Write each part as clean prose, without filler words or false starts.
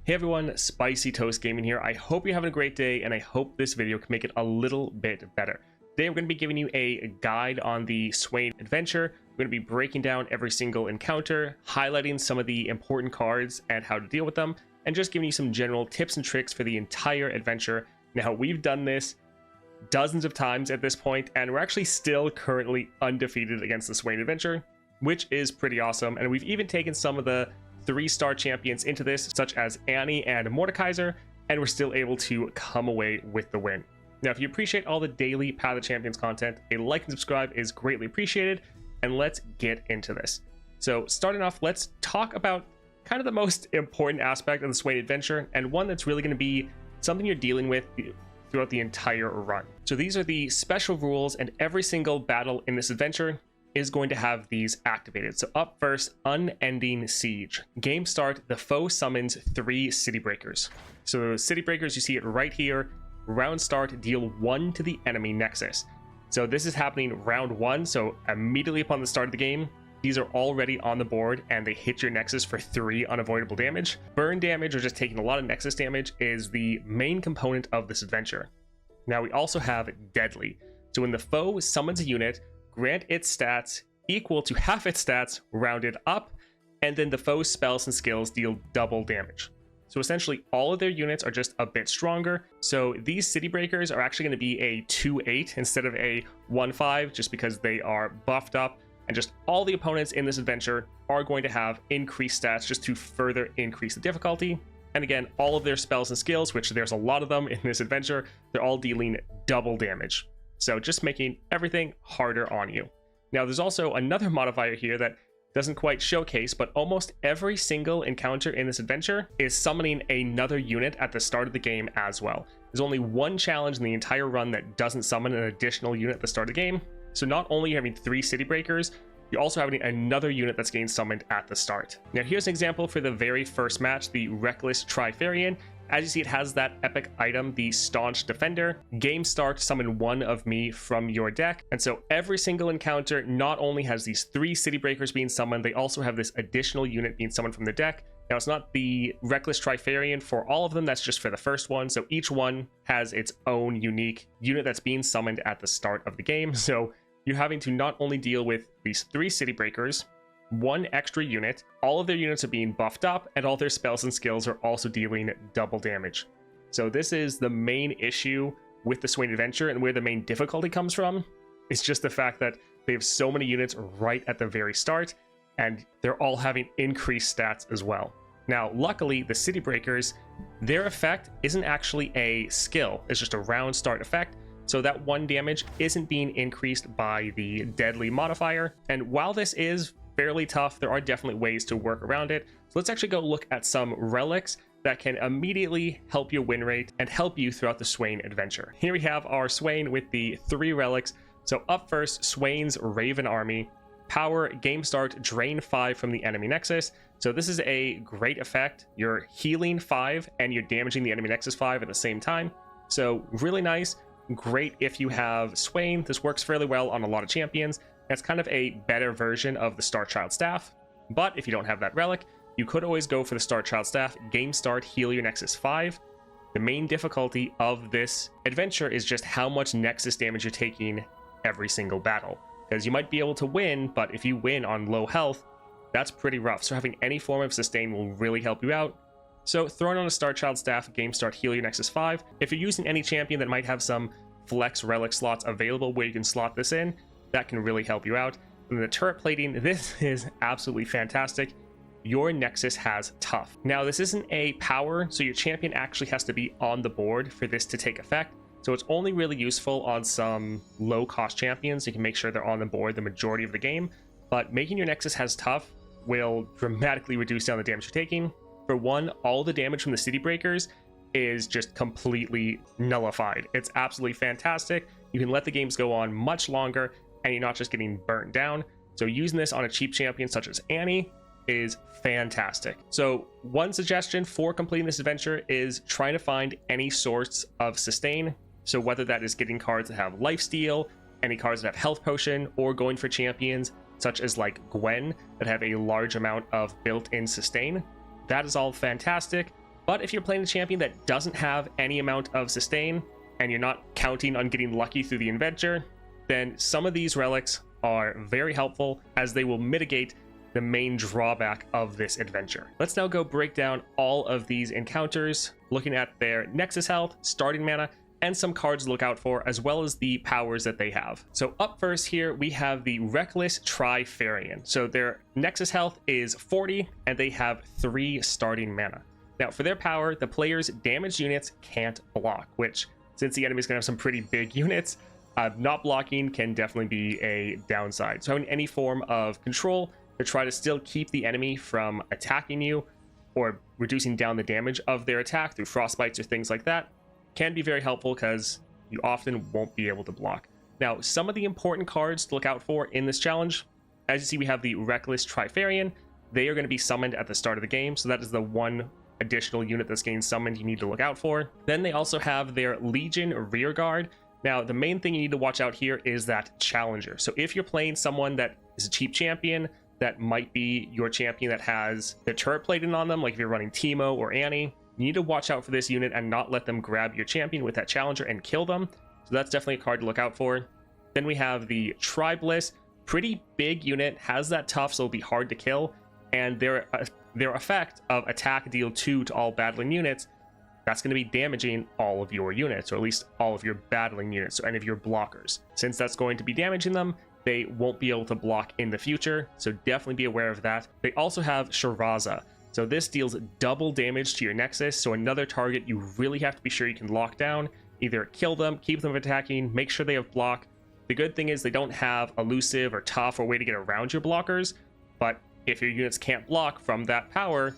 Hey everyone, Spicy Toast Gaming here. I hope you're having a great day, and I hope this video can make it a little bit better. Today I'm going to be giving you a guide on the Swain Adventure. We're going to be breaking down every single encounter, highlighting some of the important cards and how to deal with them, and just giving you some general tips and tricks for the entire adventure. Now, we've done this dozens of times at this point, and we're actually still currently undefeated against the Swain Adventure, which is pretty awesome. And we've even taken some of the 3-star champions into this, such as Annie and Mordekaiser, and we're still able to come away with the win. Now, if you appreciate all the daily Path of Champions content, a like and subscribe is greatly appreciated, and let's get into this. So starting off, let's talk about kind of the most important aspect of the Swain Adventure, and one that's really going to be something you're dealing with throughout the entire run. So these are the special rules, and every single battle in this adventure is going to have these activated. So up first, Unending Siege. Game start, the foe summons 3 City Breakers. So the City Breakers, you see it right here. Round start, deal 1 to the enemy nexus. So this is happening round 1, so immediately upon the start of the game, these are already on the board and they hit your nexus for 3 unavoidable damage. Burn damage, or just taking a lot of nexus damage, is the main component of this adventure. Now we also have Deadly. So when the foe summons a unit, grant its stats equal to half its stats rounded up, and then the foe's spells and skills deal double damage. So essentially all of their units are just a bit stronger. So these City Breakers are actually going to be a 2-8 instead of a 1-5, just because they are buffed up, and just all the opponents in this adventure are going to have increased stats just to further increase the difficulty. And again, all of their spells and skills, which there's a lot of them in this adventure, they're all dealing double damage. So just making everything harder on you. Now, there's also another modifier here that doesn't quite showcase, but almost every single encounter in this adventure is summoning another unit at the start of the game as well. There's only one challenge in the entire run that doesn't summon an additional unit at the start of the game. So not only are you having 3 City Breakers, you're also having another unit that's getting summoned at the start. Now, here's an example for the very first match, the Reckless Trifarian. As you see, it has that epic item, the Staunch Defender. Game start, summon 1 of me from your deck. And so every single encounter not only has these 3 City Breakers being summoned, they also have this additional unit being summoned from the deck. Now, it's not the Reckless Trifarian for all of them, that's just for the first one. So each one has its own unique unit that's being summoned at the start of the game. So you're having to not only deal with these 3 City Breakers, 1 extra unit, all of their units are being buffed up, and all their spells and skills are also dealing double damage. So this is the main issue with the Swain Adventure, and where the main difficulty comes from. It's just the fact that they have so many units right at the very start, and they're all having increased stats as well. Now, luckily, the City Breakers, their effect isn't actually a skill, it's just a round start effect. So that 1 damage isn't being increased by the Deadly modifier. And while this is fairly tough, there are definitely ways to work around it. So let's actually go look at some relics that can immediately help your win rate and help you throughout the Swain Adventure. Here we have our Swain with the 3 relics. So up first, Swain's Raven Army. Power, game start, drain 5 from the enemy nexus. So this is a great effect. You're healing 5 and you're damaging the enemy nexus 5 at the same time. So really nice. Great if you have Swain. This works fairly well on a lot of champions. That's kind of a better version of the Star Child Staff. But if you don't have that relic, you could always go for the Star Child Staff. Game start, heal your Nexus 5. The main difficulty of this adventure is just how much Nexus damage you're taking every single battle. Because you might be able to win, but if you win on low health, that's pretty rough. So having any form of sustain will really help you out. So throwing on a Star Child Staff, game start, heal your Nexus 5. If you're using any champion that might have some flex relic slots available where you can slot this in, that can really help you out. And the turret plating, this is absolutely fantastic. Your Nexus has tough. Now, this isn't a power, so your champion actually has to be on the board for this to take effect. So it's only really useful on some low-cost champions. You can make sure they're on the board the majority of the game. But making your Nexus has tough will dramatically reduce down the damage you're taking. For one, all the damage from the City Breakers is just completely nullified. It's absolutely fantastic. You can let the games go on much longer, and you're not just getting burnt down. So using this on a cheap champion such as Annie is fantastic. So one suggestion for completing this adventure is trying to find any sorts of sustain. So whether that is getting cards that have lifesteal, any cards that have health potion, or going for champions such as like Gwen that have a large amount of built-in sustain, that is all fantastic. But if you're playing a champion that doesn't have any amount of sustain, and you're not counting on getting lucky through the adventure, then some of these relics are very helpful, as they will mitigate the main drawback of this adventure. Let's now go break down all of these encounters, looking at their Nexus health, starting mana, and some cards to look out for, as well as the powers that they have. So up first here, we have the Reckless Trifarian. So their Nexus health is 40, and they have 3 starting mana. Now for their power, the player's damaged units can't block, which, since the enemy's gonna have some pretty big units, not blocking can definitely be a downside. So having any form of control to try to still keep the enemy from attacking you, or reducing down the damage of their attack through frostbites or things like that, can be very helpful, because you often won't be able to block. Now, some of the important cards to look out for in this challenge, as you see, we have the Reckless Trifarian. They are going to be summoned at the start of the game, so that is the one additional unit that's getting summoned you need to look out for. Then they also have their Legion Rearguard. Now, the main thing you need to watch out here is that Challenger. So if you're playing someone that is a cheap champion, that might be your champion that has the turret plated on them, like if you're running Teemo or Annie, you need to watch out for this unit and not let them grab your champion with that Challenger and kill them. So that's definitely a card to look out for. Then we have the Tribeless. Pretty big unit, has that tough, so it'll be hard to kill. And their effect of attack deal 2 to all battling units, that's going to be damaging all of your units, or at least all of your battling units, so any of your blockers. Since that's going to be damaging them, they won't be able to block in the future, so definitely be aware of that. They also have Shiraza. So this deals double damage to your Nexus, so another target you really have to be sure you can lock down. Either kill them, keep them attacking, make sure they have block. The good thing is they don't have elusive or tough or way to get around your blockers, but if your units can't block from that power,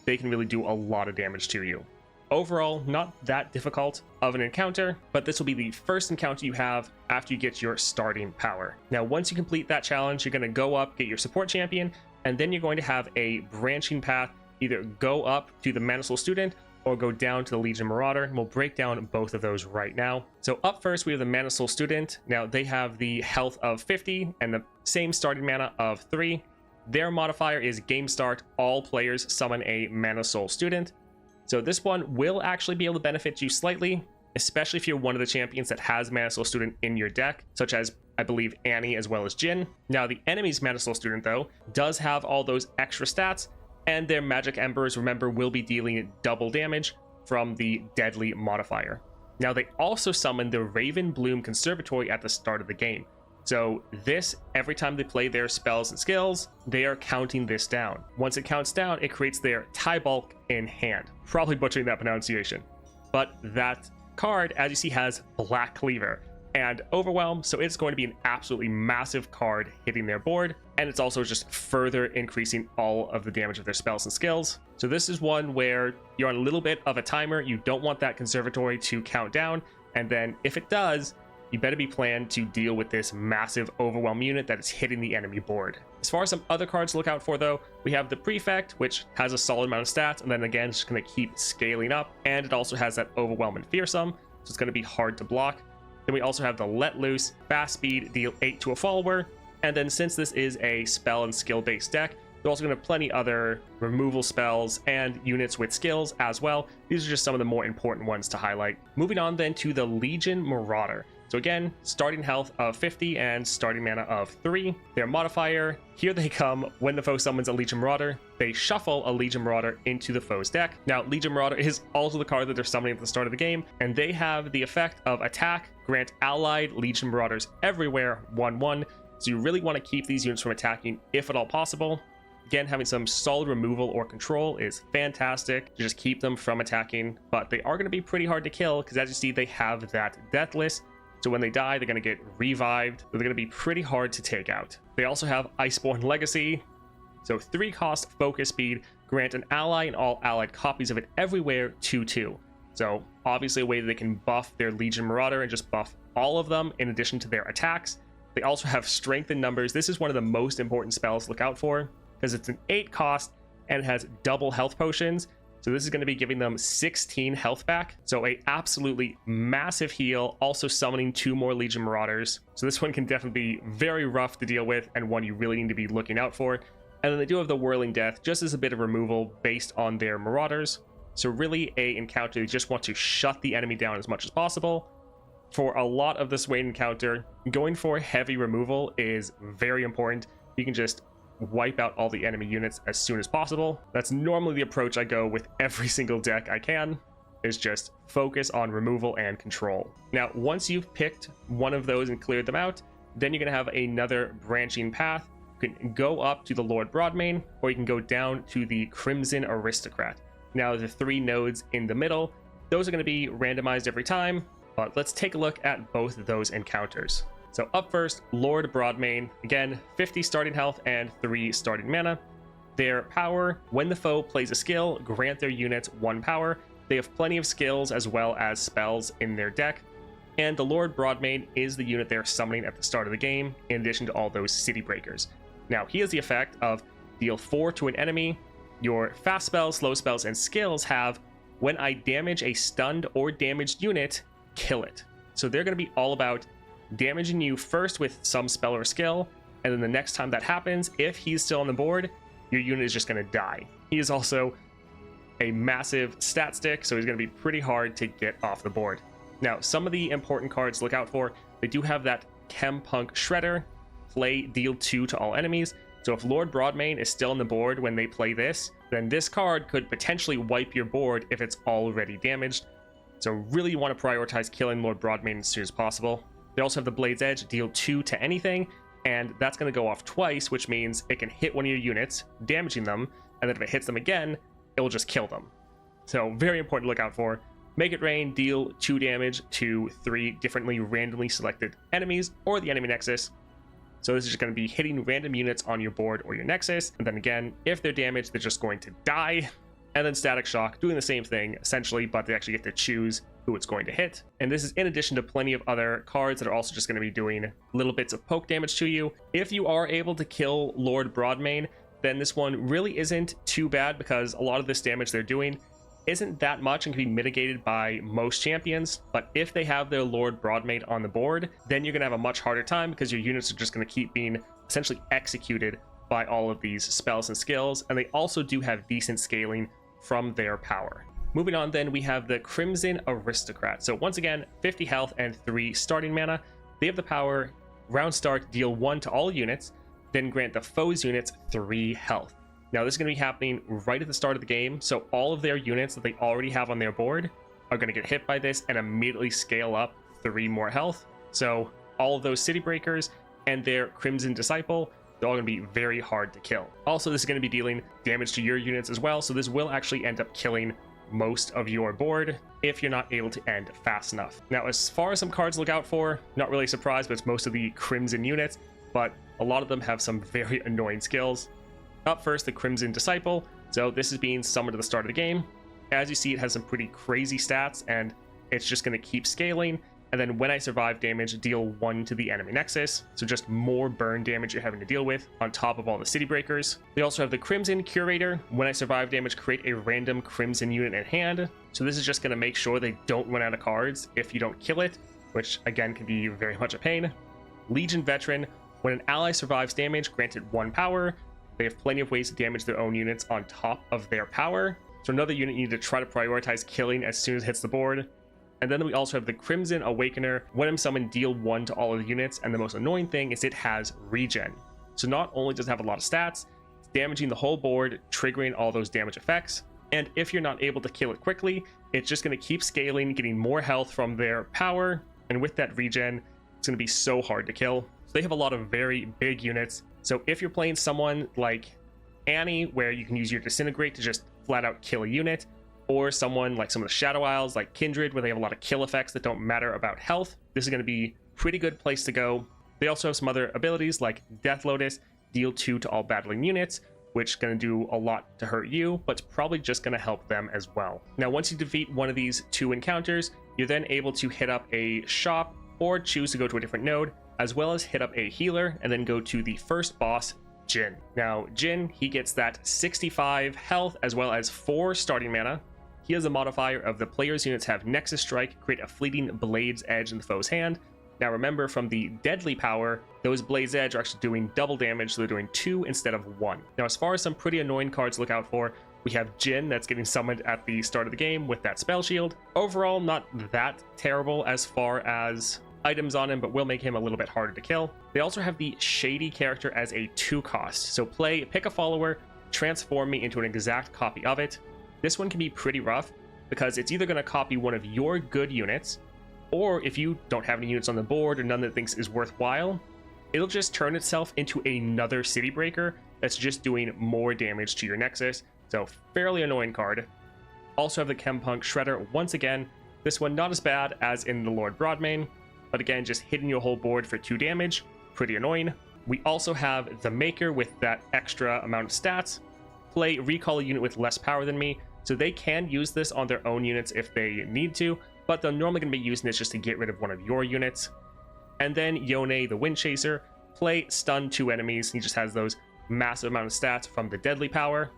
they can really do a lot of damage to you. Overall, not that difficult of an encounter, but this will be the first encounter you have after you get your starting power. Now, once you complete that challenge, you're going to go up, get your support champion, and then you're going to have a branching path. Either go up to the Minotaur student or go down to the Legion Marauder, and we'll break down both of those right now. So up first, we have the Minotaur student. Now, they have the health of 50 and the same starting mana of 3. Their modifier is game start. All players summon a Minotaur student. So this one will actually be able to benefit you slightly, especially if you're one of the champions that has Minotaur student in your deck, such as, I believe, Annie as well as Jhin. Now, the enemy's Minotaur student, though, does have all those extra stats, and their Magic Embers, remember, will be dealing double damage from the deadly modifier. Now, they also summon the Raven Bloom Conservatory at the start of the game. So this, every time they play their spells and skills, they are counting this down. Once it counts down, it creates their tie bulk in hand. Probably butchering that pronunciation. But that card, as you see, has Black Cleaver and Overwhelm, so it's going to be an absolutely massive card hitting their board, and it's also just further increasing all of the damage of their spells and skills. So this is one where you're on a little bit of a timer. You don't want that conservatory to count down, and then if it does, you better be planned to deal with this massive Overwhelm unit that is hitting the enemy board. As far as some other cards to look out for, though, we have the Prefect, which has a solid amount of stats, and then again, it's just going to keep scaling up, and it also has that Overwhelm and Fearsome, so it's going to be hard to block. Then we also have the Let Loose, fast speed, deal 8 to a follower, and then since this is a spell and skill based deck, we're also going to have plenty other removal spells and units with skills as well. These are just some of the more important ones to highlight. Moving on then to the Legion Marauder. So again, starting health of 50 and starting mana of 3. Their modifier, here they come when the foe summons a Legion Marauder. They shuffle a Legion Marauder into the foe's deck. Now, Legion Marauder is also the card that they're summoning at the start of the game, and they have the effect of attack, grant allied Legion Marauders everywhere 1/1. So you really want to keep these units from attacking if at all possible. Again, having some solid removal or control is fantastic to just keep them from attacking, but they are going to be pretty hard to kill because, as you see, they have that Deathless. So when they die, they're going to get revived. They're going to be pretty hard to take out. They also have Iceborne Legacy. So 3-cost focus speed, grant an ally and all allied copies of it everywhere 2/2. So obviously a way that they can buff their Legion Marauder and just buff all of them in addition to their attacks. They also have Strength in Numbers. This is one of the most important spells to look out for because it's an 8-cost and it has double health potions. So this is going to be giving them 16 health back. So a absolutely massive heal, also summoning 2 more Legion Marauders. So this one can definitely be very rough to deal with and one you really need to be looking out for. And then they do have the Whirling Death just as a bit of removal based on their Marauders. So really a encounter, you just want to shut the enemy down as much as possible. For a lot of the Swain Encounter, going for heavy removal is very important. You can just wipe out all the enemy units as soon as possible. That's normally the approach I go with every single deck I can, is just focus on removal and control. Now, once you've picked one of those and cleared them out, then you're going to have another branching path. You can go up to the Lord Broadman, or you can go down to the Crimson Aristocrat. Now, the 3 nodes in the middle, those are going to be randomized every time, but let's take a look at both of those encounters. So up first, Lord Broadman, again, 50 starting health and 3 starting mana. Their power, when the foe plays a skill, grant their units 1 power. They have plenty of skills as well as spells in their deck. And the Lord Broadman is the unit they're summoning at the start of the game, in addition to all those city breakers. Now, he has the effect of deal 4 to an enemy. Your fast spells, slow spells, and skills have, when I damage a stunned or damaged unit, kill it. So they're going to be all about damaging you first with some spell or skill, and then the next time that happens, if he's still on the board, your unit is just going to die. He is also a massive stat stick, so he's going to be pretty hard to get off the board. Now, some of the important cards to look out for, they do have that Chem Punk Shredder, play deal 2 to all enemies. So if Lord Broadman is still on the board when they play this, then this card could potentially wipe your board if it's already damaged. So really you want to prioritize killing Lord Broadman as soon as possible. They also have the Blade's Edge, deal 2 to anything, and that's going to go off twice, which means it can hit one of your units, damaging them, and then if it hits them again, it will just kill them. So very important to look out for. Make It Rain, deal 2 damage to 3 differently randomly selected enemies or the enemy nexus. So this is just going to be hitting random units on your board or your nexus, and then again, if they're damaged, they're just going to die. And then Static Shock, doing the same thing essentially, but they actually get to choose who it's going to hit. And this is in addition to plenty of other cards that are also just going to be doing little bits of poke damage to you. If you are able to kill Lord Broadman, then this one really isn't too bad, because a lot of this damage they're doing isn't that much and can be mitigated by most champions. But if they have their Lord Broadman on the board, then you're going to have a much harder time, because your units are just going to keep being essentially executed by all of these spells and skills, and they also do have decent scaling from their power. Moving on, then we have the Crimson Aristocrat. So once again, 50 health and 3 starting mana. They have the power, round start, deal 1 to all units, then grant the foe's units 3 health. Now this is going to be happening right at the start of the game, so all of their units that they already have on their board are going to get hit by this and immediately scale up 3 more health. So all of those city breakers and their Crimson Disciple, they're all going to be very hard to kill. Also, this is going to be dealing damage to your units as well, so this will actually end up killing most of your board if you're not able to end fast enough. Now, as far as some cards to look out for, not really surprised, but it's most of the Crimson units, but a lot of them have some very annoying skills. Up first, the Crimson Disciple. So this is being summoned at the start of the game. As you see, it has some pretty crazy stats, and it's just going to keep scaling. And then when I survive damage, deal 1 to the enemy nexus. So just more burn damage you're having to deal with on top of all the city breakers. They also have the Crimson Curator. When I survive damage, create a random Crimson unit in hand. So this is just going to make sure they don't run out of cards if you don't kill it, which again can be very much a pain. Legion Veteran. When an ally survives damage, granted 1 power. They have plenty of ways to damage their own units on top of their power. So another unit you need to try to prioritize killing as soon as it hits the board. And then we also have the Crimson Awakener. When I'm summoned, deal 1 to all of the units, and the most annoying thing is it has regen. So not only does it have a lot of stats, it's damaging the whole board, triggering all those damage effects. And if you're not able to kill it quickly, it's just going to keep scaling, getting more health from their power. And with that regen, it's going to be so hard to kill. So they have a lot of very big units. So if you're playing someone like Annie, where you can use your Disintegrate to just flat out kill a unit, or someone like some of the Shadow Isles like Kindred, where they have a lot of kill effects that don't matter about health, this is going to be a pretty good place to go. They also have some other abilities like Death Lotus, deal 2 to all battling units, which is going to do a lot to hurt you, but it's probably just going to help them as well. Now, once you defeat one of these 2 encounters, you're then able to hit up a shop or choose to go to a different node, as well as hit up a healer and then go to the first boss, Jin. Now, Jin, he gets that 65 health as well as 4 starting mana. He has a modifier of the player's units have Nexus Strike, create a fleeting Blade's Edge in the foe's hand. Now remember, from the deadly power, those Blade's Edge are actually doing double damage, so they're doing 2 instead of 1. Now, as far as some pretty annoying cards to look out for, We have Jin that's getting summoned at the start of the game with that spell shield. Overall, not that terrible as far as items on him, but will make him a little bit harder to kill. They also have the Shady character as a 2 cost. So pick a follower, transform me into an exact copy of it. This one can be pretty rough because it's either going to copy one of your good units, or if you don't have any units on the board or none that thinks is worthwhile, it'll just turn itself into another city breaker that's just doing more damage to your Nexus. So fairly annoying card. Also have the Chempunk Shredder once again. This one not as bad as in the Lord Broadman, but again just hitting your whole board for 2 damage. Pretty annoying. We also have the Maker with that extra amount of stats. Recall a unit with less power than me, so they can use this on their own units if they need to, but they're normally going to be using this just to get rid of one of your units. And then Yone the Wind Chaser. Stun 2 enemies. He just has those massive amount of stats from the deadly power.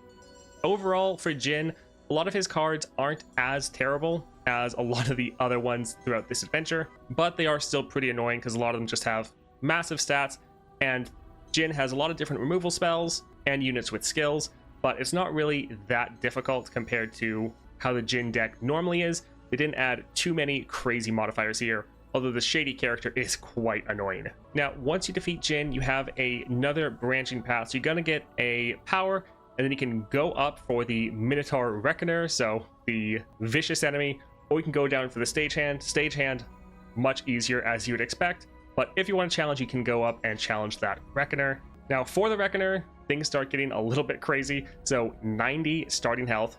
Overall, for Jin, a lot of his cards aren't as terrible as a lot of the other ones throughout this adventure, but they are still pretty annoying because a lot of them just have massive stats, and Jin has a lot of different removal spells and units with skills, but it's not really that difficult compared to how the Jin deck normally is. They didn't add too many crazy modifiers here, although the Shady character is quite annoying. Now, once you defeat Jin, you have another branching path, so you're going to get a power, and then you can go up for the Minotaur Reckoner, so the vicious enemy, or you can go down for the Stagehand. Stagehand, much easier as you would expect, but if you want to challenge, you can go up and challenge that Reckoner. Now, for the Reckoner, things start getting a little bit crazy. So 90 starting health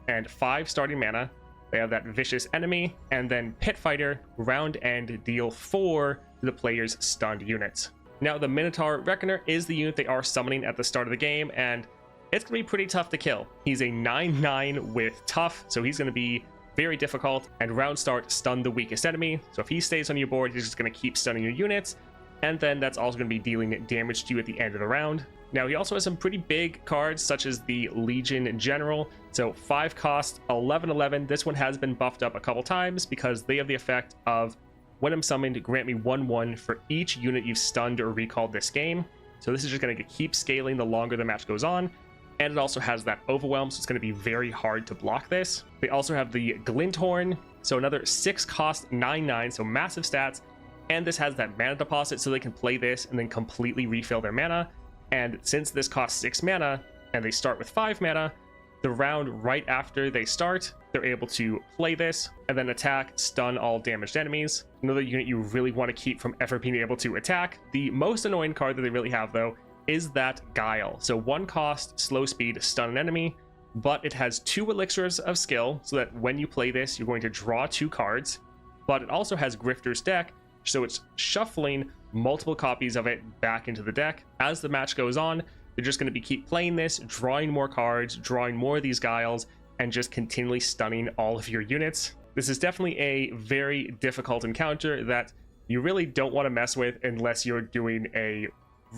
and 5 starting mana. They have that vicious enemy, and then Pit Fighter, round end, deal 4 to the player's stunned units. Now, the Minotaur Reckoner is the unit they are summoning at the start of the game, and it's going to be pretty tough to kill. He's a 9/9 with tough, so he's going to be very difficult, and round start, stun the weakest enemy. So if he stays on your board, he's just going to keep stunning your units, and then that's also going to be dealing damage to you at the end of the round. Now, he also has some pretty big cards, such as the Legion General. So 5 cost, 11/11. This one has been buffed up a couple times because they have the effect of, when I'm summoned, grant me 1/1 for each unit you've stunned or recalled this game. So this is just going to keep scaling the longer the match goes on. And it also has that Overwhelm, so it's going to be very hard to block this. They also have the Glinthorn, so another 6 cost, 9/9, so massive stats. And this has that mana deposit, so they can play this and then completely refill their mana. And since this costs 6 mana, and they start with 5 mana, the round right after they start, they're able to play this, and then attack, stun all damaged enemies. Another unit you really want to keep from ever being able to attack. The most annoying card that they really have, though, is that Guile. So 1 cost, slow speed, stun an enemy, but it has 2 elixirs of skill, so that when you play this, you're going to draw 2 cards. But it also has Grifter's Deck, so it's shuffling multiple copies of it back into the deck. As the match goes on, they're just going to keep playing this, drawing more cards, drawing more of these Guiles, and just continually stunning all of your units. This is definitely a very difficult encounter that you really don't want to mess with unless you're doing a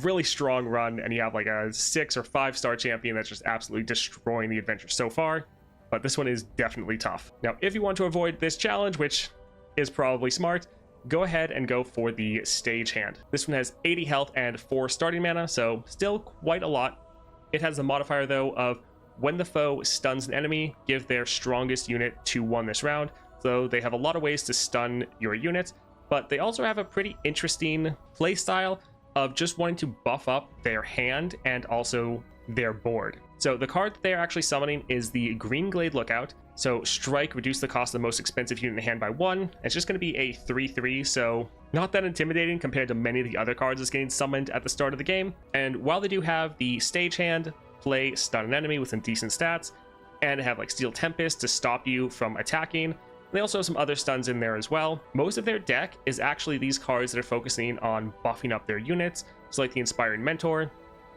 really strong run and you have like a 6 or 5 star champion that's just absolutely destroying the adventure so far. But this one is definitely tough. Now, if you want to avoid this challenge, which is probably smart, go ahead and go for the Stagehand. This one has 80 health and 4 starting mana, so still quite a lot. It has the modifier, though, of when the foe stuns an enemy, give their strongest unit 2/1 this round. So they have a lot of ways to stun your units, but they also have a pretty interesting playstyle of just wanting to buff up their hand and also their board. So the card that they're actually summoning is the Green Glade Lookout. So strike, reduce the cost of the most expensive unit in the hand by 1. It's just going to be a 3/3, so not that intimidating compared to many of the other cards that's getting summoned at the start of the game. And while they do have the Stagehand, play stun an enemy with some decent stats, and have like Steel Tempest to stop you from attacking. They also have some other stuns in there as well. Most of their deck is actually these cards that are focusing on buffing up their units. So like the Inspiring Mentor,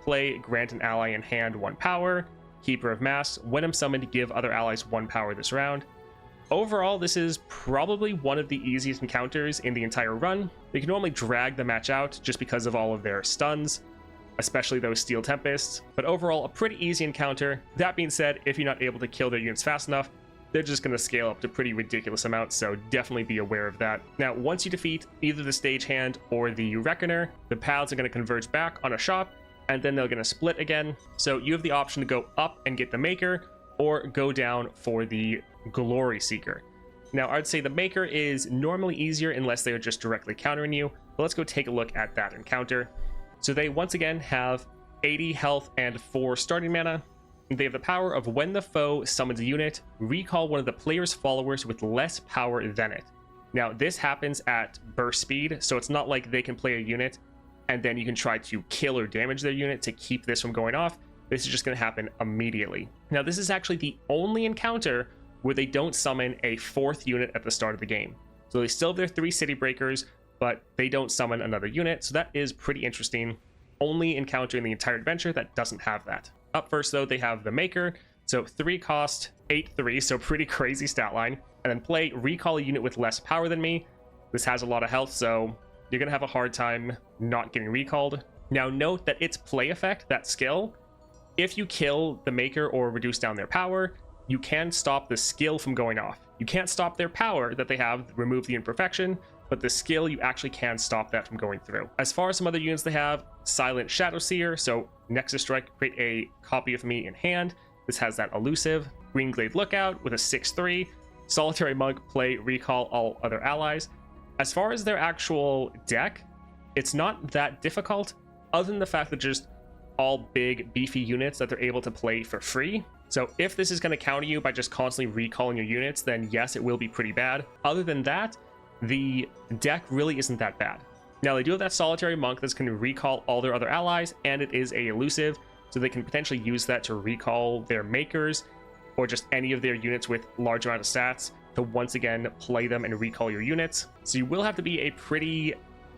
play, grant an ally in hand 1 power, Keeper of Masks, when I'm summoned, give other allies 1 power this round. Overall, this is probably one of the easiest encounters in the entire run. They can normally drag the match out just because of all of their stuns, especially those Steel Tempests, but overall a pretty easy encounter. That being said, if you're not able to kill their units fast enough, they're just going to scale up to pretty ridiculous amounts, so definitely be aware of that. Now, once you defeat either the Stagehand or the Reckoner, the paths are going to converge back on a shop, and then they're going to split again. So you have the option to go up and get the Maker, or go down for the Glory Seeker. Now, I'd say the Maker is normally easier unless they're just directly countering you, but let's go take a look at that encounter. So they once again have 80 health and 4 starting mana. They have the power of when the foe summons a unit, recall one of the player's followers with less power than it. Now, this happens at burst speed, so it's not like they can play a unit and then you can try to kill or damage their unit to keep this from going off. This is just going to happen immediately. Now, this is actually the only encounter where they don't summon a 4th unit at the start of the game. So they still have their 3 city breakers, but they don't summon another unit, so that is pretty interesting. Only encounter in the entire adventure that doesn't have that. Up first, though, they have the Maker, so 3 cost, 8/3, so pretty crazy stat line. And then play recall a unit with less power than me. This has a lot of health, so you're going to have a hard time not getting recalled. Now, note that its play effect, that skill, if you kill the Maker or reduce down their power, you can stop the skill from going off. You can't stop their power that they have, remove the imperfection, but the skill, you actually can stop that from going through. As far as some other units they have, Silent Shadow Seer, so Nexus Strike, create a copy of me in hand. This has that elusive. Green Glade Lookout with a 6/3. Solitary Monk, play recall all other allies. As far as their actual deck, it's not that difficult, other than the fact that just all big, beefy units that they're able to play for free. So if this is going to counter you by just constantly recalling your units, then yes, it will be pretty bad. Other than that, the deck really isn't that bad. Now, they do have that Solitary Monk that's going to recall all their other allies, and it is a elusive, so they can potentially use that to recall their Makers, or just any of their units with large amount of stats to once again play them and recall your units. So you will have to be a pretty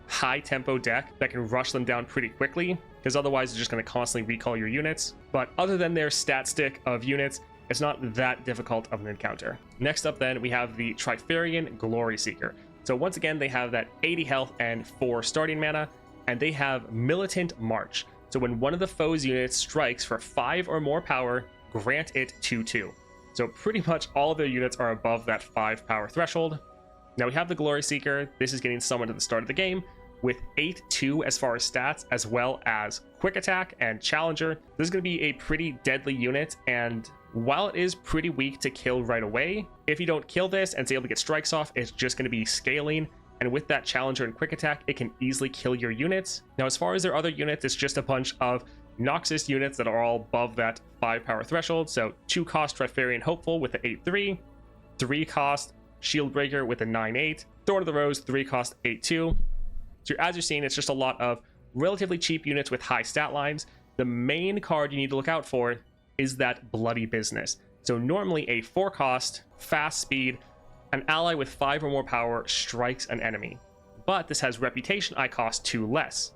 high tempo deck that can rush them down pretty quickly, because otherwise they're just going to constantly recall your units. But other than their stat stick of units, it's not that difficult of an encounter. Next up then, we have the Trifarian Glory Seeker. So once again, they have that 80 health and 4 starting mana, and they have Militant March. So when one of the foe's units strikes for 5 or more power, grant it 2/2. So pretty much all of their units are above that 5 power threshold. Now we have the Glory Seeker. This is getting summoned at the start of the game with 8/2 as far as stats, as well as Quick Attack and Challenger. This is going to be a pretty deadly unit, and while it is pretty weak to kill right away, if you don't kill this and it's able to get strikes off, it's just going to be scaling. And with that Challenger and Quick Attack, it can easily kill your units. Now, as far as their other units, it's just a bunch of Noxus units that are all above that 5 power threshold. So 2 cost Trifarian Hopeful with an 8/3, 3 cost Shieldbreaker with a 9/8, Thorn of the Rose 3 cost 8/2. So as you're seeing, it's just a lot of relatively cheap units with high stat lines. The main card you need to look out for is that Bloody Business. So normally a 4 cost, fast speed, an ally with 5 or more power strikes an enemy. But this has Reputation I cost 2 less.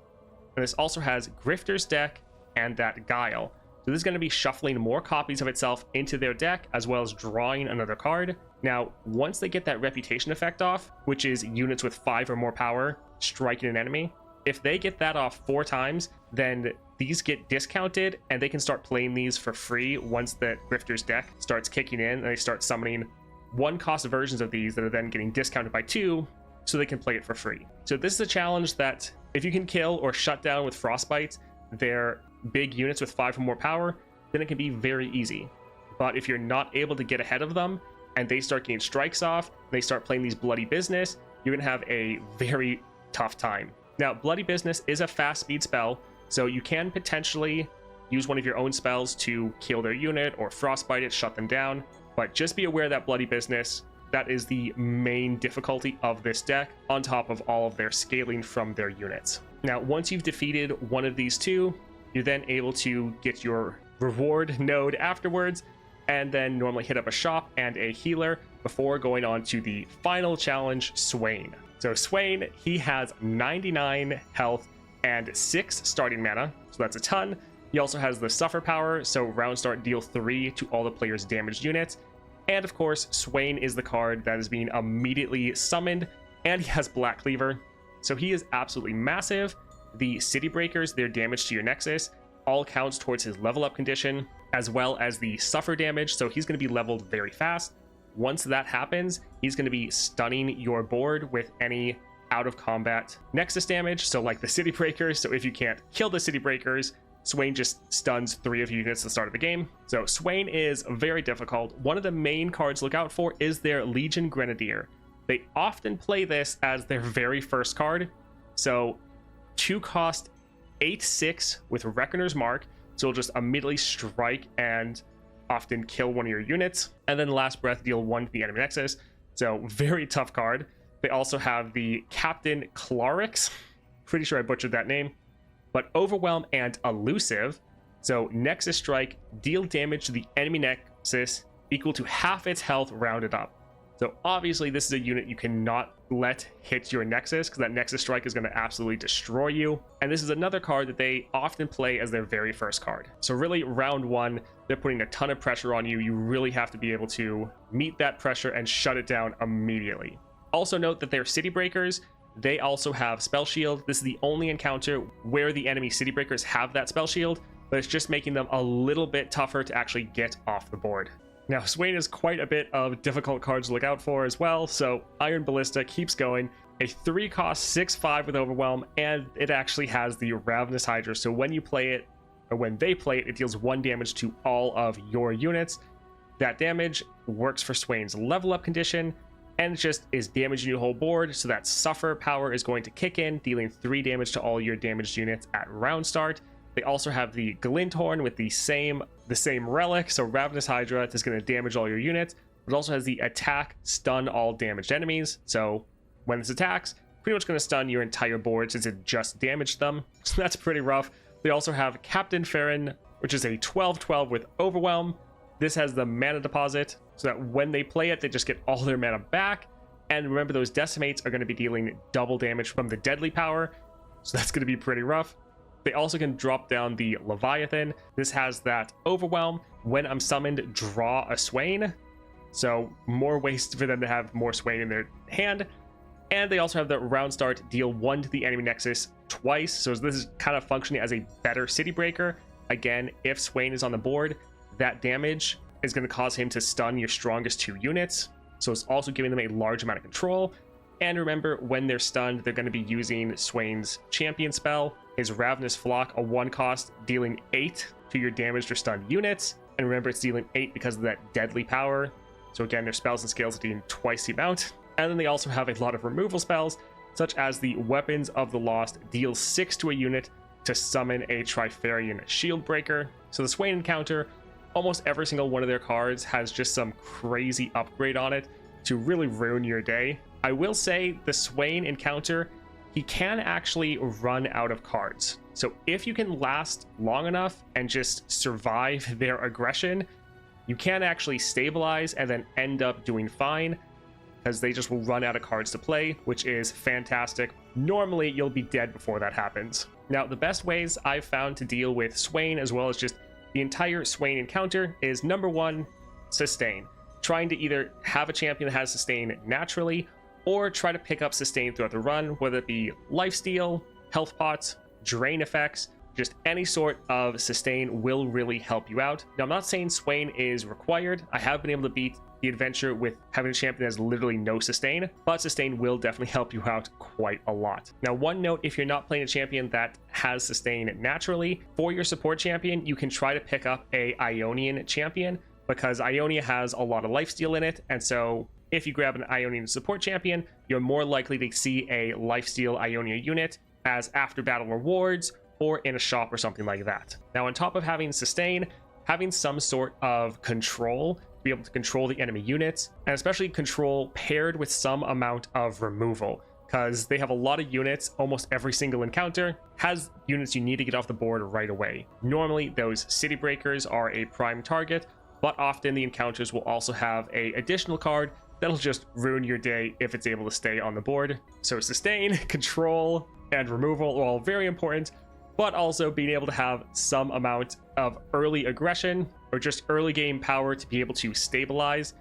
And this also has Grifter's Deck and that Guile. So this is going to be shuffling more copies of itself into their deck, as well as drawing another card. Now, once they get that Reputation effect off, which is units with 5 or more power striking an enemy, if they get that off 4 times, then these get discounted and they can start playing these for free once the Grifter's Deck starts kicking in and they start summoning 1 cost versions of these that are then getting discounted by 2, so they can play it for free. So this is a challenge that if you can kill or shut down with Frostbites their big units with 5 or more power, then it can be very easy. But if you're not able to get ahead of them and they start getting strikes off, they start playing these Bloody Business, you're going to have a very tough time. Now, Bloody Business is a fast speed spell, so you can potentially use one of your own spells to kill their unit or frostbite it, shut them down, but just be aware that Bloody Business, that is the main difficulty of this deck, on top of all of their scaling from their units. Now, once you've defeated one of these 2, you're then able to get your reward node afterwards, and then normally hit up a shop and a healer before going on to the final challenge, Swain. So Swain, he has 99 health and 6 starting mana, so that's a ton. He also has the Suffer power, so round start deal 3 to all the players' damaged units. And of course, Swain is the card that is being immediately summoned, and he has Black Cleaver. So he is absolutely massive. The City Breakers, their damage to your Nexus, all counts towards his level up condition, as well as the Suffer damage, so he's going to be leveled very fast. Once that happens, he's going to be stunning your board with any out of combat Nexus damage, so like the City Breakers. So if you can't kill the City Breakers, Swain just stuns 3 of your units at the start of the game. So Swain is very difficult. One of the main cards to look out for is their Legion Grenadier. They often play this as their very first card. So 2 cost 8/6 with Reckoner's Mark. So it'll just immediately strike and often kill one of your units. And then Last Breath, deal 1 to the enemy nexus. So very tough card. They also have the Captain Clarix. Pretty sure I butchered that name. But Overwhelm and Elusive. So Nexus Strike, deal damage to the enemy nexus equal to half its health rounded up. So obviously this is a unit you cannot let hit your Nexus, because that Nexus Strike is going to absolutely destroy you. And this is another card that they often play as their very first card. So really, round 1, they're putting a ton of pressure on you. You really have to be able to meet that pressure and shut it down immediately. Also note that they're City Breakers. They also have Spell Shield. This is the only encounter where the enemy City Breakers have that Spell Shield, but it's just making them a little bit tougher to actually get off the board. Now, Swain is quite a bit of difficult cards to look out for as well, so Iron Ballista keeps going. A 3 cost 6/5 with Overwhelm, and it actually has the Ravenous Hydra, so when you play it, or when they play it, it deals 1 damage to all of your units. That damage works for Swain's level up condition, and it just is damaging your whole board, so that Suffer power is going to kick in, dealing 3 damage to all your damaged units at round start. They also have the Glinthorn with the same relic, so Ravenous Hydra is going to damage all your units. It also has the Attack, Stun all damaged enemies, so when this attacks, pretty much going to stun your entire board since it just damaged them, so that's pretty rough. They also have Captain Farron, which is a 12/12 with Overwhelm. This has the mana deposit, so that when they play it, they just get all their mana back. And remember, those Decimates are going to be dealing double damage from the Deadly Power, so that's going to be pretty rough. They also can drop down the Leviathan. This has that Overwhelm. When I'm summoned, draw a Swain. So more ways for them to have more Swain in their hand. And they also have the round start, deal 1 to the enemy nexus twice. So this is kind of functioning as a better City Breaker. Again, if Swain is on the board, that damage is going to cause him to stun your strongest 2 units. So it's also giving them a large amount of control. And remember, when they're stunned, they're going to be using Swain's champion spell, his Ravenous Flock, a 1 cost, dealing 8 to your damaged or stunned units. And remember, it's dealing 8 because of that Deadly Power. So again, their spells and scales are dealing twice the amount. And then they also have a lot of removal spells, such as the Weapons of the Lost, deals 6 to a unit to summon a Trifarian Shield Breaker. So the Swain Encounter, almost every single one of their cards has just some crazy upgrade on it to really ruin your day. I will say the Swain Encounter, he can actually run out of cards. So if you can last long enough and just survive their aggression, you can actually stabilize and then end up doing fine, because they just will run out of cards to play, which is fantastic. Normally, you'll be dead before that happens. Now, the best ways I've found to deal with Swain, as well as just the entire Swain Encounter, is number 1, sustain. Trying to either have a champion that has sustain naturally, or try to pick up sustain throughout the run, whether it be lifesteal, health pots, drain effects, just any sort of sustain will really help you out. Now, I'm not saying Swain is required. I have been able to beat the adventure with having a champion that has literally no sustain, but sustain will definitely help you out quite a lot. Now, one note, if you're not playing a champion that has sustain naturally, for your support champion, you can try to pick up a Ionian champion, because Ionia has a lot of lifesteal in it, and so if you grab an Ionian support champion, you're more likely to see a lifesteal Ionia unit as after battle rewards or in a shop or something like that. Now, on top of having sustain, having some sort of control, be able to control the enemy units, and especially control paired with some amount of removal, because they have a lot of units. Almost every single encounter has units you need to get off the board right away. Normally, those City Breakers are a prime target, but often the encounters will also have an additional card that'll just ruin your day if it's able to stay on the board. So sustain, control, and removal are all very important, but also being able to have some amount of early aggression or just early game power to be able to stabilize.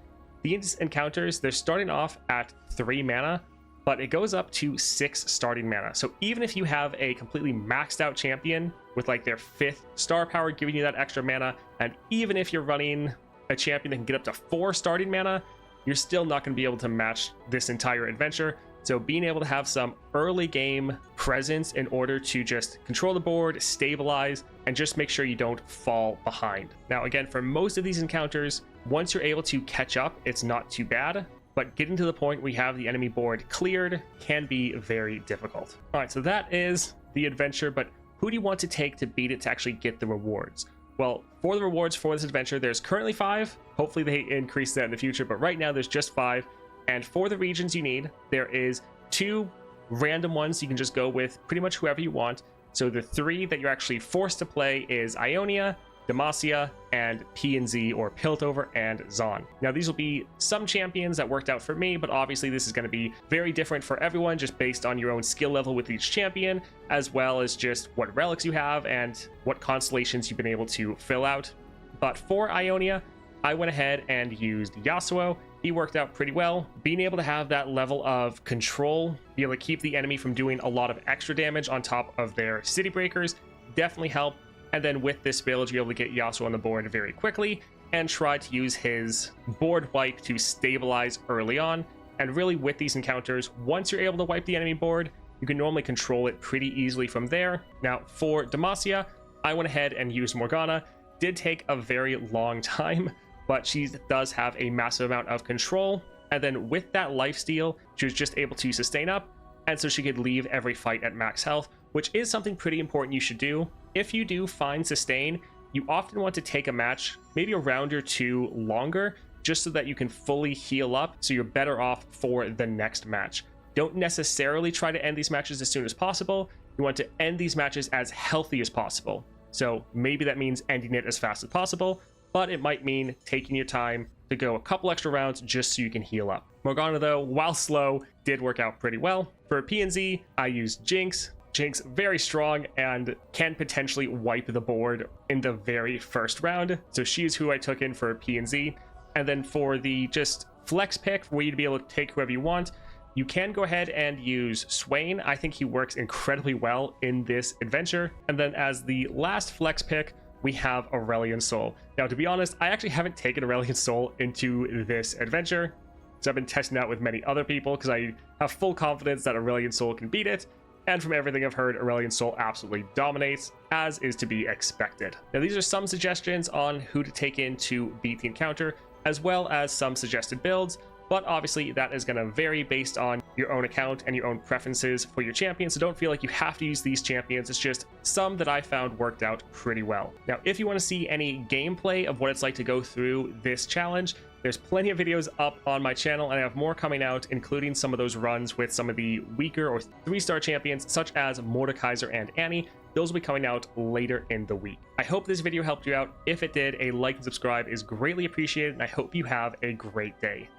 These encounters, they're starting off at 3 mana, but it goes up to 6 starting mana. So even if you have a completely maxed out champion with like their 5th star power giving you that extra mana, and even if you're running a champion that can get up to 4 starting mana, you're still not going to be able to match this entire adventure. So being able to have some early game presence in order to just control the board, stabilize, and just make sure you don't fall behind. Now, again, for most of these encounters, once you're able to catch up, it's not too bad, but getting to the point where you have the enemy board cleared can be very difficult. All right, so that is the adventure, but who do you want to take to beat it to actually get the rewards? Well, for the rewards for this adventure, there's currently 5. Hopefully they increase that in the future, but right now there's just 5. And for the regions you need, there is 2 random ones you can just go with pretty much whoever you want. So the 3 that you're actually forced to play is Ionia, Demacia, and P&Z or Piltover and Zon. Now these will be some champions that worked out for me, but obviously this is going to be very different for everyone just based on your own skill level with each champion, as well as just what relics you have and what constellations you've been able to fill out. But for Ionia, I went ahead and used Yasuo. He worked out pretty well. Being able to have that level of control, be able to keep the enemy from doing a lot of extra damage on top of their city breakers, definitely helped. And then with this build, you're able to get Yasuo on the board very quickly and try to use his board wipe to stabilize early on. And really with these encounters, once you're able to wipe the enemy board, you can normally control it pretty easily from there. Now for Demacia, I went ahead and used Morgana. Did take a very long time, but she does have a massive amount of control. And then with that lifesteal, she was just able to sustain up, and so she could leave every fight at max health, which is something pretty important you should do. If you do find sustain, you often want to take a match, maybe a round or 2 longer, just so that you can fully heal up, so you're better off for the next match. Don't necessarily try to end these matches as soon as possible. You want to end these matches as healthy as possible. So maybe that means ending it as fast as possible, but it might mean taking your time to go a couple extra rounds just so you can heal up. Morgana, though, while slow, did work out pretty well. For P&Z, I used Jinx. Jinx, very strong and can potentially wipe the board in the very first round. So she's who I took in for P&Z. And then for the just flex pick, for you to be able to take whoever you want, you can go ahead and use Swain. I think he works incredibly well in this adventure. And then as the last flex pick, we have Aurelion Sol. Now, to be honest, I actually haven't taken Aurelion Sol into this adventure, so I've been testing out with many other people because I have full confidence that Aurelion Sol can beat it. And from everything I've heard, Aurelion Sol absolutely dominates, as is to be expected. Now, these are some suggestions on who to take in to beat the encounter, as well as some suggested builds. But obviously that is going to vary based on your own account and your own preferences for your champion. So don't feel like you have to use these champions. It's just some that I found worked out pretty well. Now, if you want to see any gameplay of what it's like to go through this challenge, there's plenty of videos up on my channel, and I have more coming out, including some of those runs with some of the weaker or 3-star champions, such as Mordekaiser and Annie. Those will be coming out later in the week. I hope this video helped you out. If it did, a like and subscribe is greatly appreciated, and I hope you have a great day.